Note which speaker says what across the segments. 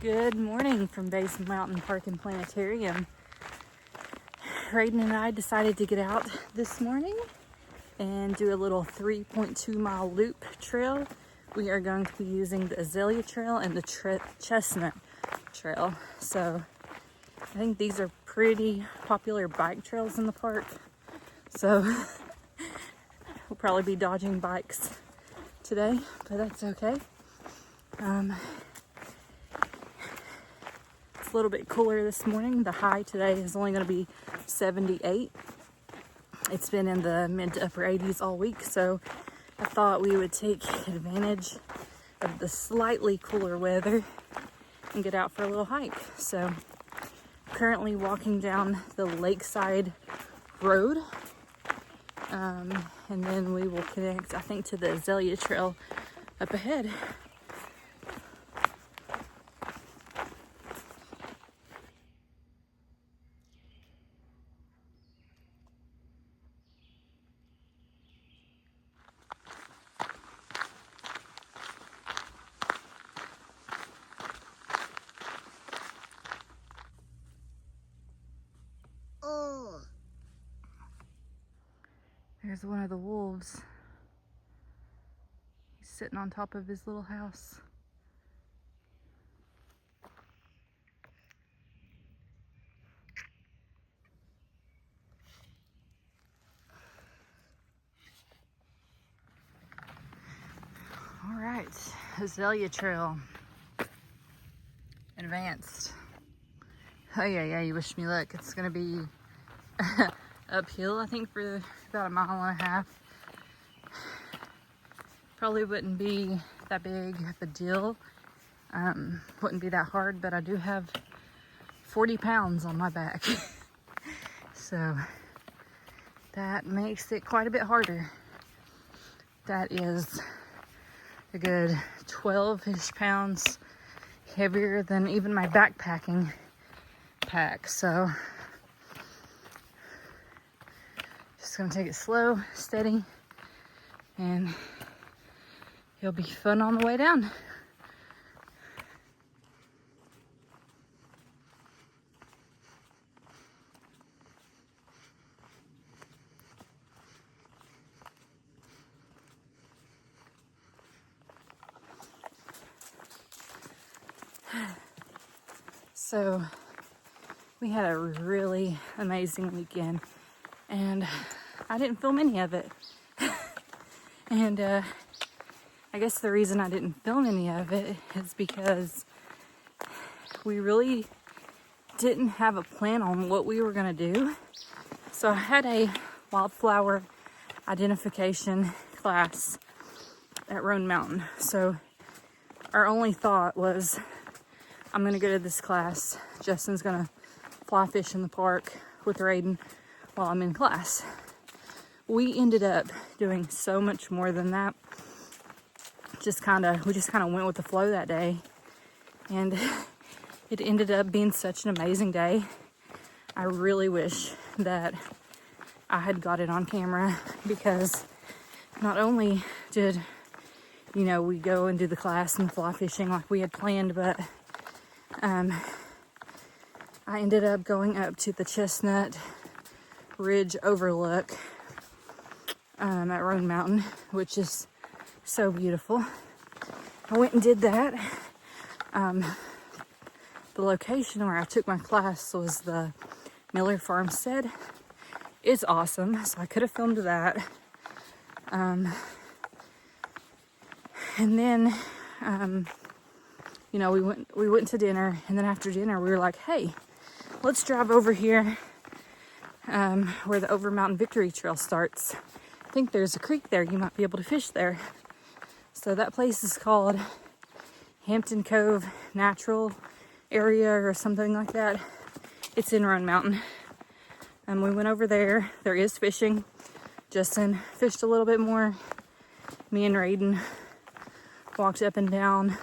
Speaker 1: Good morning from Basin Mountain Park and Planetarium. Raiden and I decided to get out this morning and do a little 3.2 mile loop trail. We are going to be using the Azalea Trail and the Chestnut Trail. So I think these are pretty popular bike trails in the park. So we'll probably be dodging bikes today, but that's okay. It's a little bit cooler this morning. The high today is only going to be 78. It's been in the mid to upper 80s all week, so I thought we would take advantage of the slightly cooler weather and get out for a little hike. So currently walking down the Lakeside Road, and then we will connect, I think, to the Azalea Trail up ahead. There's one of the wolves. He's sitting on top of his little house. All right, Azalea Trail. Advanced. Oh yeah, you wish me luck. It's gonna be uphill, I think, for about a mile and a half. Probably wouldn't be that big of a deal. Wouldn't be that hard, but I do have 40 pounds on my back. So that makes it quite a bit harder. That is a good 12-ish pounds heavier than even my backpacking pack. So just gonna take it slow, steady, and it'll be fun on the way down. So we had a really amazing weekend, and I didn't film any of it. And I guess the reason I didn't film any of it is because we really didn't have a plan on what we were gonna do. So I had a wildflower identification class at Roan Mountain. So our only thought was, I'm gonna go to this class. Justin's gonna fly fish in the park with Raiden while I'm in class. We ended up doing so much more than that. We just kind of went with the flow that day, and it ended up being such an amazing day. I really wish that I had got it on camera, because not only did, we go and do the class and fly fishing like we had planned, but I ended up going up to the Chestnut Ridge Overlook at Roan Mountain, which is so beautiful. I went and did that. The location where I took my class was the Miller Farmstead. It's awesome, so I could have filmed that. And then we went to dinner, and then after dinner we were like, hey, let's drive over here where the Over Mountain Victory Trail starts. I think there's a creek there. You might be able to fish there. So that place is called Hampton Cove Natural Area or something like that. It's in Roan Mountain. And we went over there. There is fishing. Justin fished a little bit more. Me and Raiden walked up and down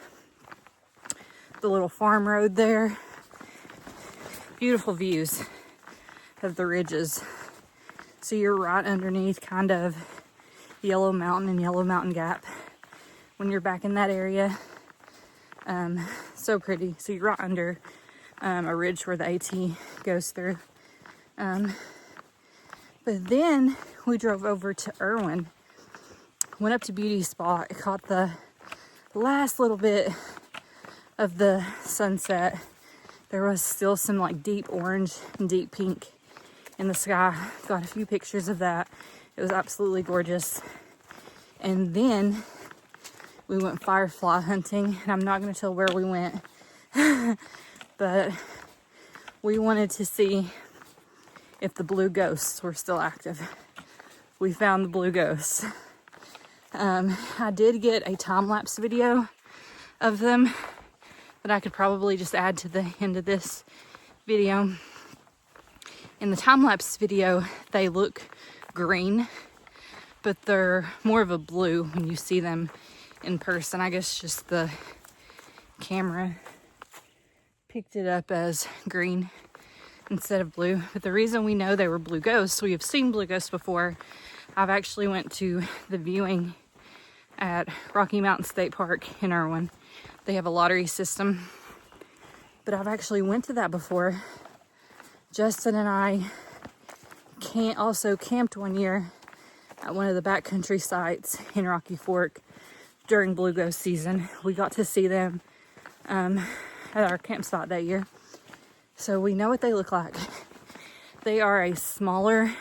Speaker 1: the little farm road there. Beautiful views of the ridges. So you're right underneath kind of Yellow Mountain and Yellow Mountain Gap when you're back in that area. It's So pretty. So you're right under a ridge where the AT goes through. But then we drove over to Irwin, went up to Beauty Spot, caught the last little bit of the sunset. There was still some like deep orange and deep pink in the sky. Got a few pictures of that. It was absolutely gorgeous. And then we went firefly hunting, and I'm not going to tell where we went, but we wanted to see if the blue ghosts were still active. We found the blue ghosts. I did get a time-lapse video of them that I could probably just add to the end of this video. In the time-lapse video, they look green, but they're more of a blue when you see them in person. I guess just the camera picked it up as green instead of blue. But the reason we know they were blue ghosts, we have seen blue ghosts before. I've actually went to the viewing at Rocky Mountain State Park in Irwin. They have a lottery system, but I've actually went to that before. Justin and I also camped one year at one of the backcountry sites in Rocky Fork during blue ghost season. We got to see them at our campsite that year. So we know what they look like. They are a smaller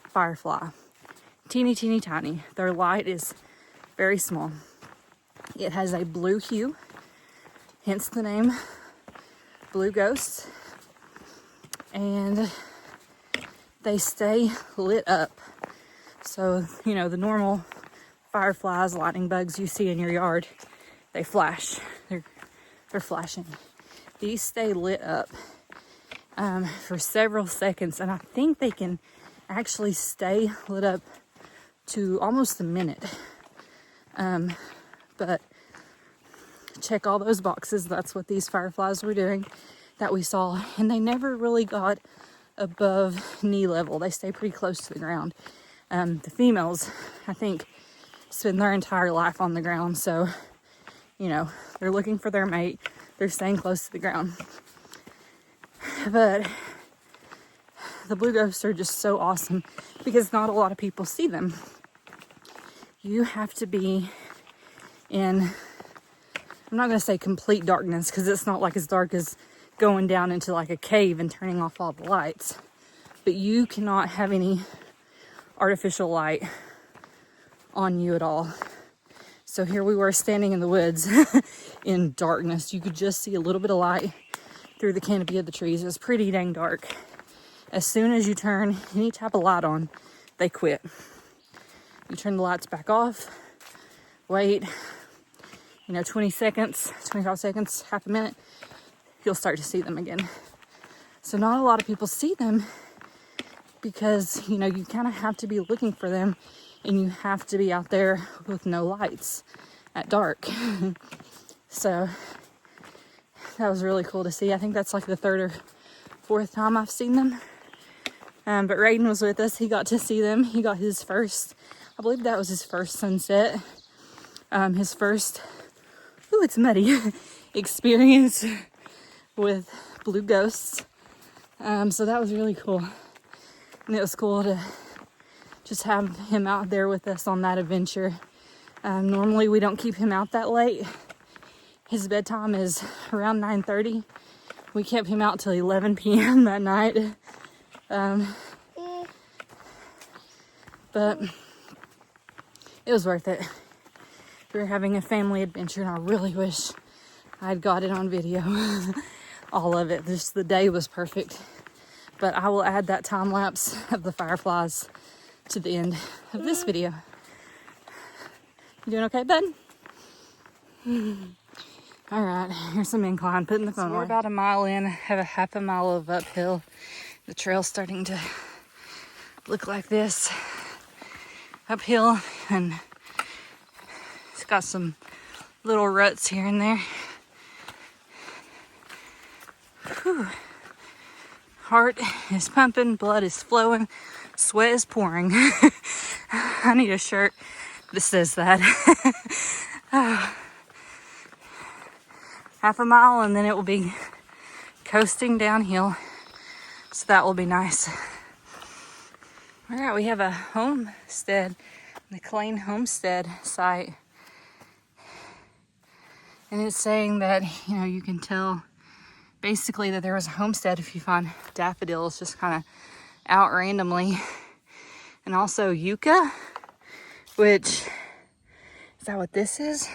Speaker 1: firefly. Teeny, teeny, tiny. Their light is very small. It has a blue hue, hence the name blue ghost. And they stay lit up. So, you know, the normal fireflies, lightning bugs you see in your yard, they flash. They're flashing. These stay lit up for several seconds, and I think they can actually stay lit up to almost a minute. But check all those boxes. That's what these fireflies were doing that we saw, and they never really got above knee level. They stay pretty close to the ground. The females, I think, spend their entire life on the ground, so you know, they're looking for their mate. They're staying close to the ground. But the blue ghosts are just so awesome because not a lot of people see them. You have to be in, I'm not going to say complete darkness, because it's not like as dark as going down into like a cave and turning off all the lights. But you cannot have any artificial light on you at all. So here we were standing in the woods in darkness. You could just see a little bit of light through the canopy of the trees. It was pretty dang dark. As soon as you turn any type of light on, they quit. You turn the lights back off, wait, 20 seconds, 25 seconds, half a minute, you'll start to see them again. So not a lot of people see them because, you kind of have to be looking for them, and you have to be out there with no lights at dark. So that was really cool to see. I think that's like the third or fourth time I've seen them. But Raiden was with us. He got to see them. He got his first, I believe that was his first sunset. His first, it's muddy, experience with blue ghosts. So that was really cool. And it was cool to just have him out there with us on that adventure. Normally we don't keep him out that late. His bedtime is around 9:30. We kept him out till 11 p.m. that night. But it was worth it. We were having a family adventure, and I really wish I had got it on video. All of it. Just the day was perfect. But I will add that time lapse of the fireflies to the end of this video. You doing okay, bud? All right, here's some incline, putting the phone away. We're about a mile in, have a half a mile of uphill. The trail's starting to look like this. Uphill, and it's got some little ruts here and there. Whew. Heart is pumping, blood is flowing, sweat is pouring. I need a shirt that says that. I half a mile, and then it will be coasting downhill. So that will be nice. All right, we have a homestead, the McLean Homestead site. And it's saying that, you know, you can tell basically that there was a homestead if you find daffodils just kind of out randomly. And also yucca, which, is that what this is?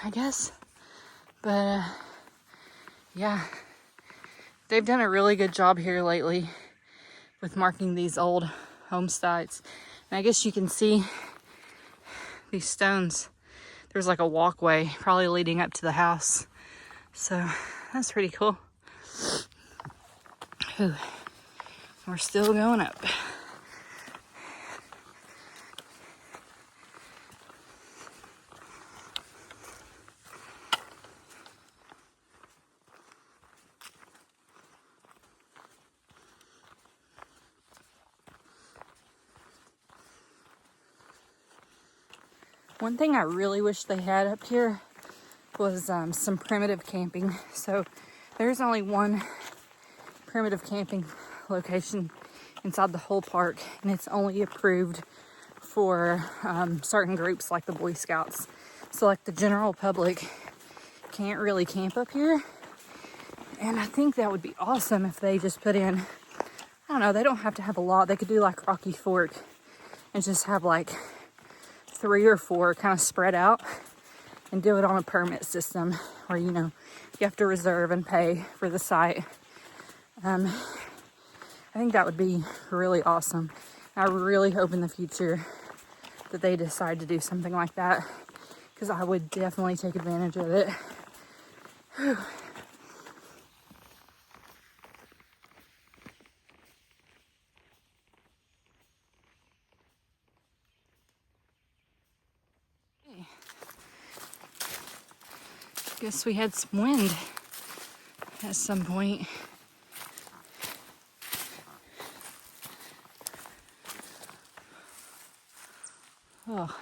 Speaker 1: I guess. But yeah, they've done a really good job here lately with marking these old homesteads. And I guess you can see these stones. There's like a walkway probably leading up to the house. So that's pretty cool. Whew. We're still going up. One thing I really wish they had up here was some primitive camping. So there's only one primitive camping location inside the whole park, and it's only approved for certain groups like the Boy Scouts. So like the general public can't really camp up here. And I think that would be awesome if they just put in, I don't know, they don't have to have a lot. They could do like Rocky Fork and just have like 3 or 4 kind of spread out and do it on a permit system where, you know, you have to reserve and pay for the site. I think that would be really awesome. I really hope in the future that they decide to do something like that, because I would definitely take advantage of it. Whew. Guess we had some wind at some point. Oh.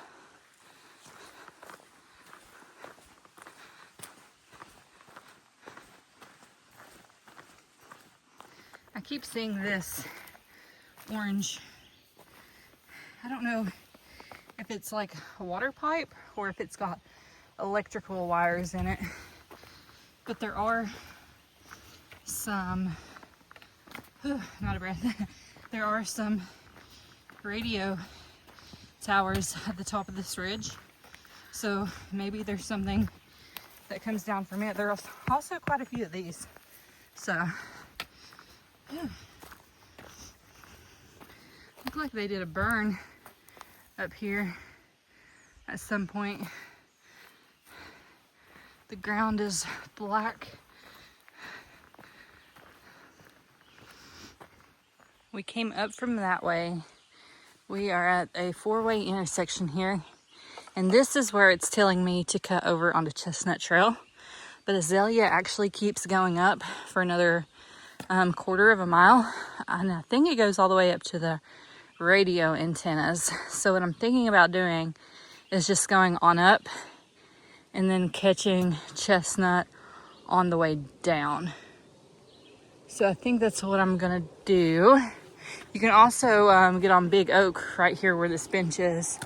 Speaker 1: I keep seeing this orange. I don't know if it's like a water pipe or if it's got electrical wires in it, but there are some, not a breath, there are some radio towers at the top of this ridge, so maybe there's something that comes down from it. There are also quite a few of these, so yeah. Look like they did a burn up here at some point. The ground is black. We came up from that way. We are at a 4-way intersection here, and this is where it's telling me to cut over onto Chestnut Trail. But Azalea actually keeps going up for another 1/4 of a mile, and I think it goes all the way up to the radio antennas. So what I'm thinking about doing is just going on up and then catching Chestnut on the way down. So I think that's what I'm gonna do. You can also get on Big Oak right here where this bench is.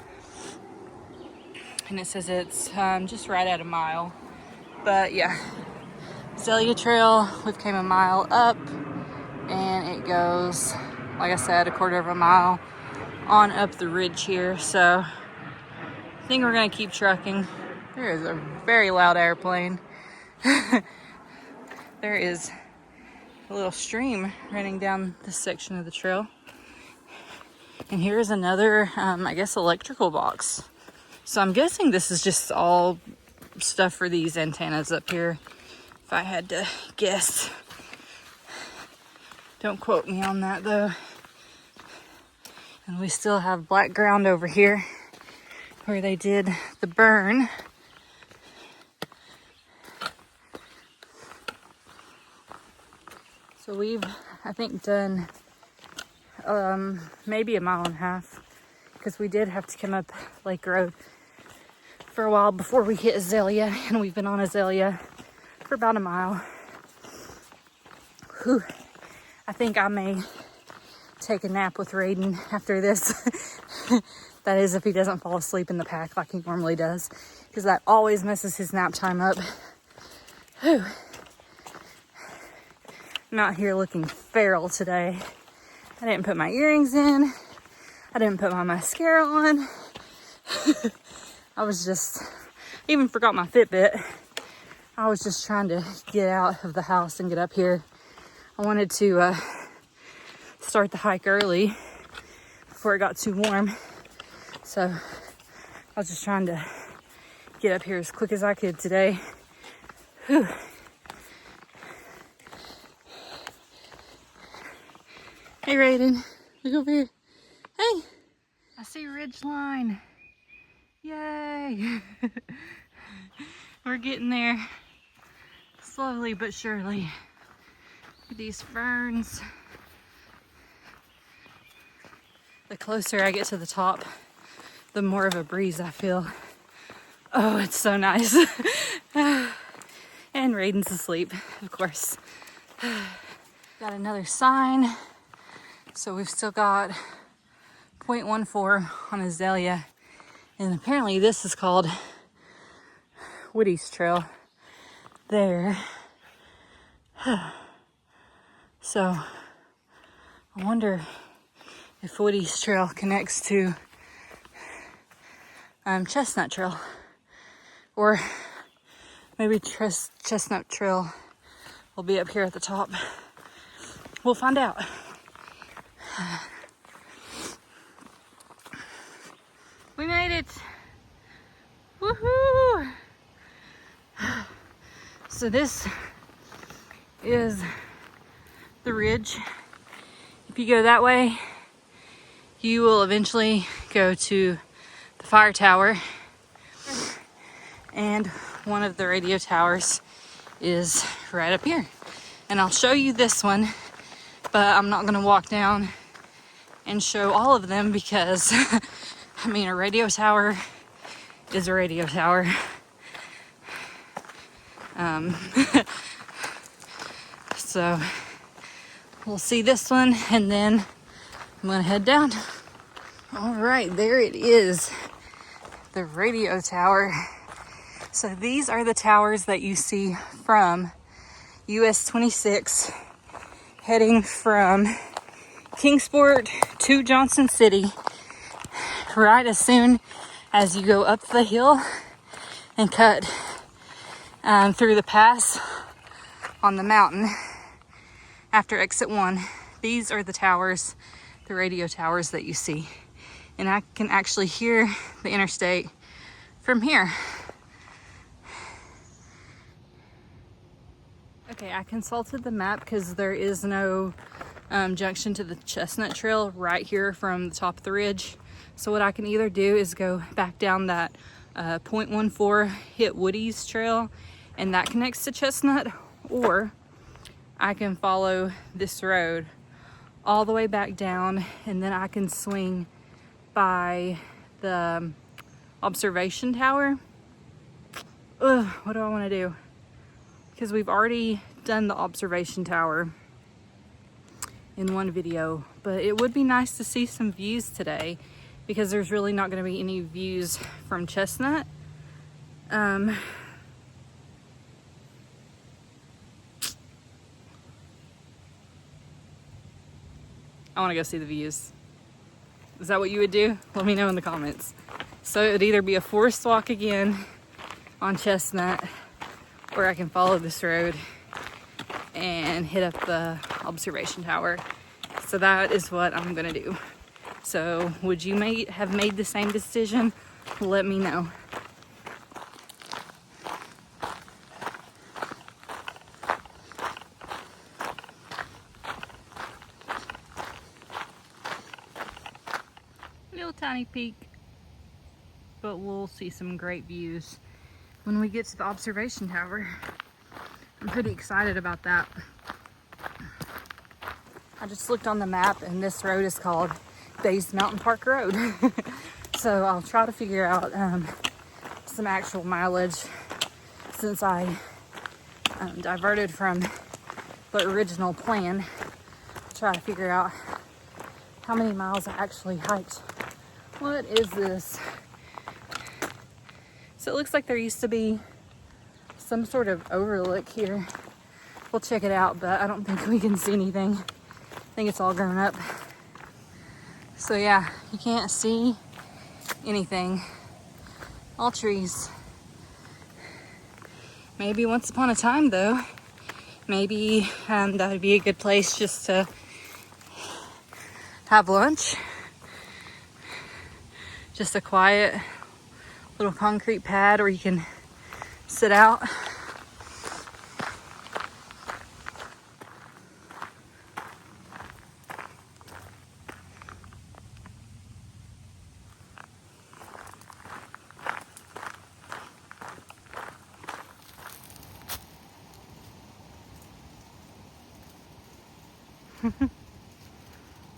Speaker 1: And it says it's just right at a mile. But yeah, Azalea Trail, we've came a mile up, and it goes, like I said, 1/4 of a mile on up the ridge here. So I think we're gonna keep trucking. There is a very loud airplane. There is a little stream running down this section of the trail. And here's another, I guess, electrical box. So I'm guessing this is just all stuff for these antennas up here, if I had to guess. Don't quote me on that though. And we still have black ground over here where they did the burn. So we've, I think, done maybe 1.5 miles, because we did have to come up Lake Road for a while before we hit Azalea, and we've been on Azalea for about a mile. Whew. I think I may take a nap with Raiden after this. That is, if he doesn't fall asleep in the pack like he normally does, because that always messes his nap time up. Whew. I'm out here looking feral today. I didn't put my earrings in. I didn't put my mascara on. I even forgot my Fitbit. I was just trying to get out of the house and get up here. I wanted to start the hike early before it got too warm. So I was just trying to get up here as quick as I could today. Whew. Hey Raiden, look over here. Hey, I see ridgeline. Yay! We're getting there slowly but surely. Look at these ferns. The closer I get to the top, the more of a breeze I feel. Oh, it's so nice. And Raiden's asleep, of course. Got another sign. So we've still got 0.14 on Azalea. And apparently this is called Woody's Trail there. So I wonder if Woody's Trail connects to Chestnut Trail, or maybe Chestnut Trail will be up here at the top. We'll find out. We made it! Woohoo! So this is the ridge. If you go that way, you will eventually go to the fire tower, and one of the radio towers is right up here. And I'll show you this one, but I'm not gonna walk down and show all of them because I mean, a radio tower is a radio tower. So we'll see this one, and then I'm gonna head down. All right, there it is, the radio tower. So these are the towers that you see from US 26 heading from Kingsport to Johnson City, right as soon as you go up the hill and cut through the pass on the mountain after exit 1. These are the towers, the radio towers that you see. And I can actually hear the interstate from here. Okay, I consulted the map because there is no junction to the Chestnut Trail right here from the top of the ridge. So what I can either do is go back down that 0.14, hit Woody's Trail, and that connects to Chestnut, or I can follow this road all the way back down, and then I can swing by the observation tower. Ugh, what do I want to do? Because we've already done the observation tower in one video, but it would be nice to see some views today because there's really not going to be any views from Chestnut. I want to go see the views. Is that what you would do? Let me know in the comments. So it would either be a forest walk again on Chestnut, or I can follow this road and hit up the observation tower. So that is what I'm gonna do. So would you have made the same decision? Let me know. Little tiny peak, but we'll see some great views when we get to the observation tower. I'm pretty excited about that. I just looked on the map and this road is called Bays Mountain Park Road. So I'll try to figure out some actual mileage since I diverted from the original plan to try to figure out how many miles I actually hiked. What is this? So it looks like there used to be some sort of overlook here. We'll check it out, but I don't think we can see anything. I think it's all grown up. So yeah, you can't see anything. All trees. Maybe once upon a time though, maybe that would be a good place just to have lunch. Just a quiet little concrete pad where you can sit out.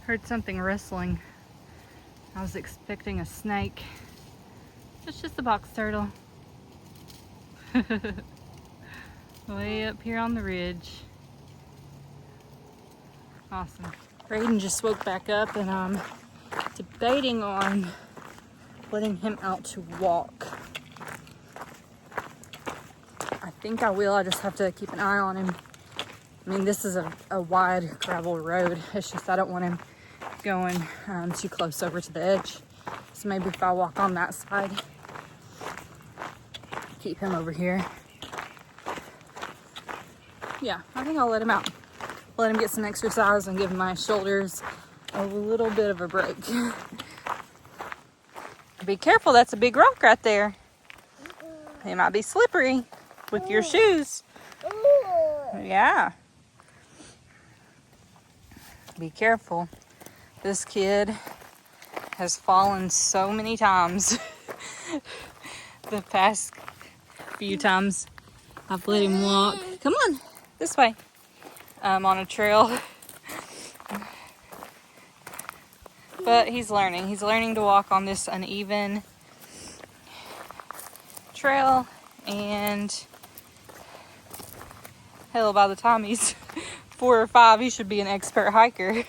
Speaker 1: Heard something rustling. I was expecting a snake. It's just a box turtle. Way up here on the ridge. Awesome. Braden just woke back up and I'm debating on letting him out to walk. I think I will. I just have to keep an eye on him. I mean, this is a wide gravel road. It's just I don't want him going too close over to the edge. So maybe if I walk on that side, keep him over here. Yeah, I think I'll let him out. Let him get some exercise and give my shoulders a little bit of a break. Be careful, that's a big rock right there. It might be slippery with your shoes. Yeah. Be careful. This kid has fallen so many times. The past few times I've let him walk. Come on, this way. On a trail. But he's learning. He's learning to walk on this uneven trail, and hell, by the time he's 4 or 5, he should be an expert hiker.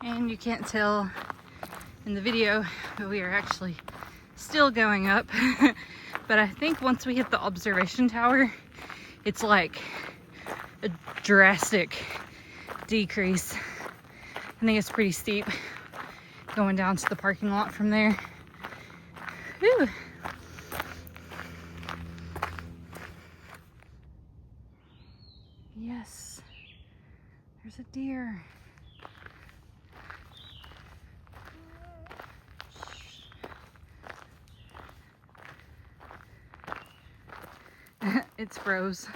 Speaker 1: And you can't tell in the video, but we are actually still going up. But I think once we hit the observation tower, it's like a drastic decrease. I think it's pretty steep going down to the parking lot from there. Whew. Yes, there's a deer. It's Rose.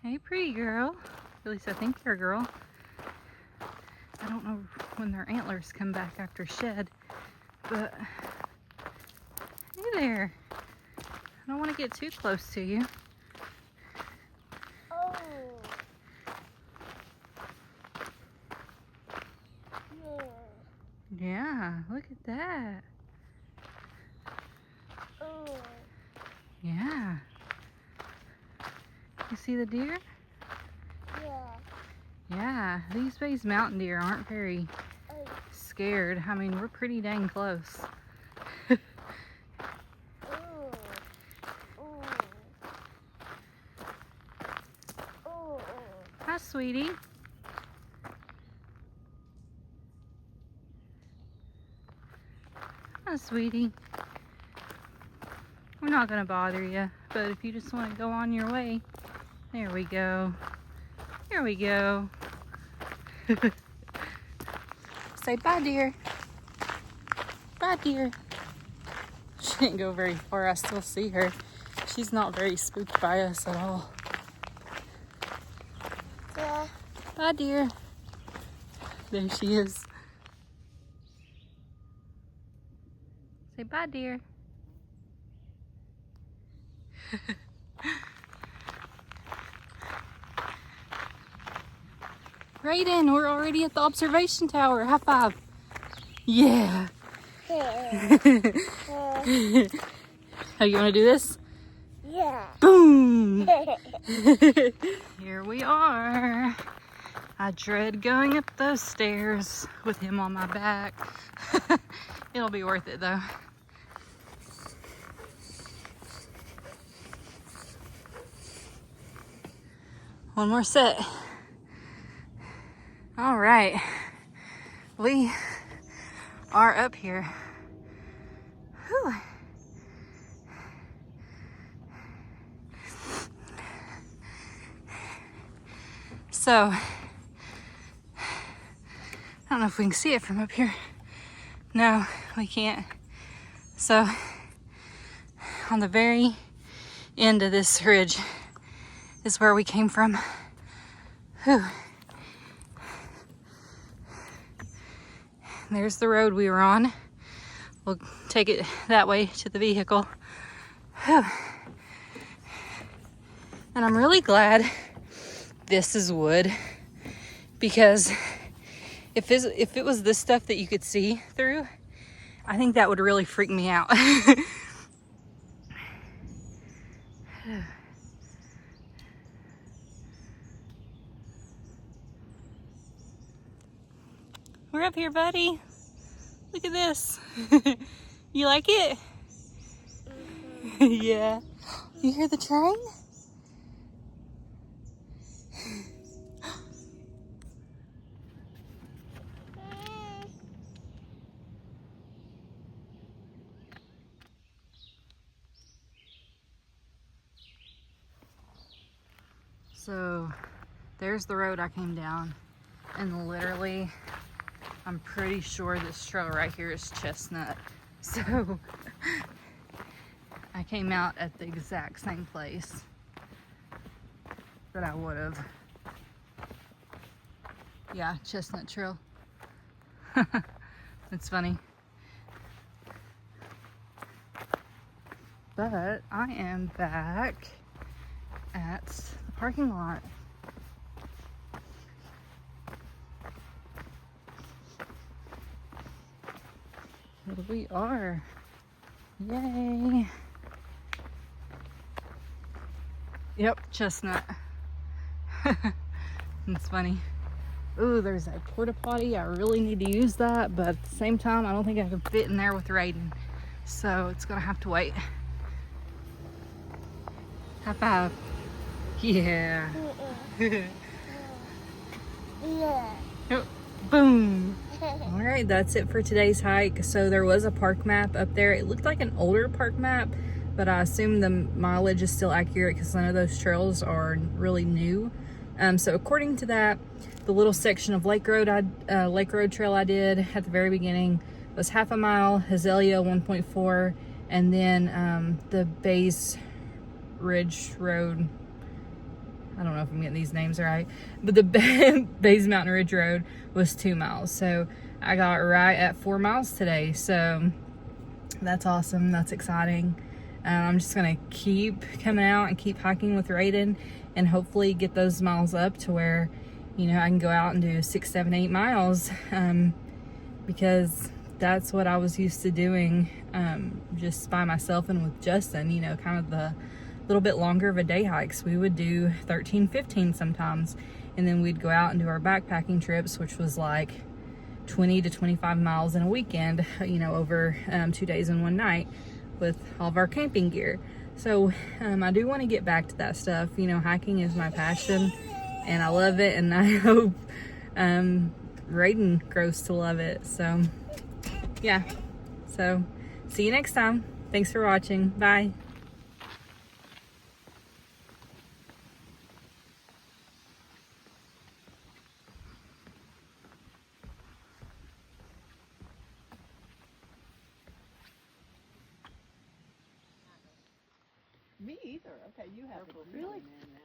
Speaker 1: Hey, pretty girl. At least I think you're a girl. I don't know when their antlers come back after shed, but hey there. I don't want to get too close to you.
Speaker 2: Oh.
Speaker 1: Yeah, look at that.
Speaker 2: Oh.
Speaker 1: Yeah. You see the deer?
Speaker 2: Yeah.
Speaker 1: Yeah, these Bays mountain deer aren't very
Speaker 2: Oh.
Speaker 1: scared. I mean, we're pretty dang close.
Speaker 2: Oh. Oh.
Speaker 1: Hi, sweetie. Hi, sweetie. We're not gonna bother you, but if you just want to go on your way, there we go. There we go. Say bye, dear. Bye, dear. She didn't go very far. I still see her. She's not very spooked by us at all.
Speaker 2: Yeah.
Speaker 1: Bye, dear. There she is. Say bye, dear. Raiden, we're already at the observation tower. High five. Yeah.
Speaker 2: Yeah.
Speaker 1: How you want to do this?
Speaker 2: Yeah.
Speaker 1: Boom. Here we are. I dread going up those stairs with him on my back. It'll be worth it though. One more set. All right, we are up here. Whew. So, I don't know if we can see it from up here. No, we can't. So, on the very end of this ridge is where we came from. Whew. There's the road we were on. We'll take it that way to the vehicle. Whew. And I'm really glad this is wood, because if it was this stuff that you could see through, I think that would really freak me out. We're up here, buddy. Look at this. You like it? Mm-hmm. Yeah. You hear the train? So there's the road I came down, and literally I'm pretty sure this trail right here is Chestnut. So I came out at the exact same place that I would have. Yeah, Chestnut Trail. It's funny. But I am back at the parking lot. Here we are. Yay. Yep, Chestnut. It's funny. Ooh, there's that porta potty. I really need to use that, but at the same time, I don't think I can fit in there with Raiden. So it's gonna have to wait. High five. Yeah.
Speaker 2: Yeah.
Speaker 1: Oh, boom. All right, that's it for today's hike. So there was a park map up there. It looked like an older park map, but I assume the mileage is still accurate because none of those trails are really new. So according to that, the little section of Lake Road Trail I did at the very beginning was 1/2 mile, Azalea 1.4, and then the Bays Ridge Road, I don't know if I'm getting these names right, but the Bays Mountain Ridge Road was 2 miles. So I got right at 4 miles today. So that's awesome. That's exciting. I'm just gonna keep coming out and keep hiking with Raiden, and hopefully get those miles up to where, you know, I can go out and do 6, 7, 8 miles, because that's what I was used to doing, just by myself and with Justin, you know, kind of the little bit longer of a day hikes. We would do 13, 15 sometimes, and then we'd go out and do our backpacking trips, which was like 20 to 25 miles in a weekend, you know, over 2 days and 1 night with all of our camping gear. So I do want to get back to that stuff. You know, hiking is my passion and I love it, and I hope Raiden grows to love it. So yeah, so see you next time. Thanks for watching. Bye.
Speaker 3: Me either. Okay, you have
Speaker 4: Purple
Speaker 3: it. Really?
Speaker 4: coming in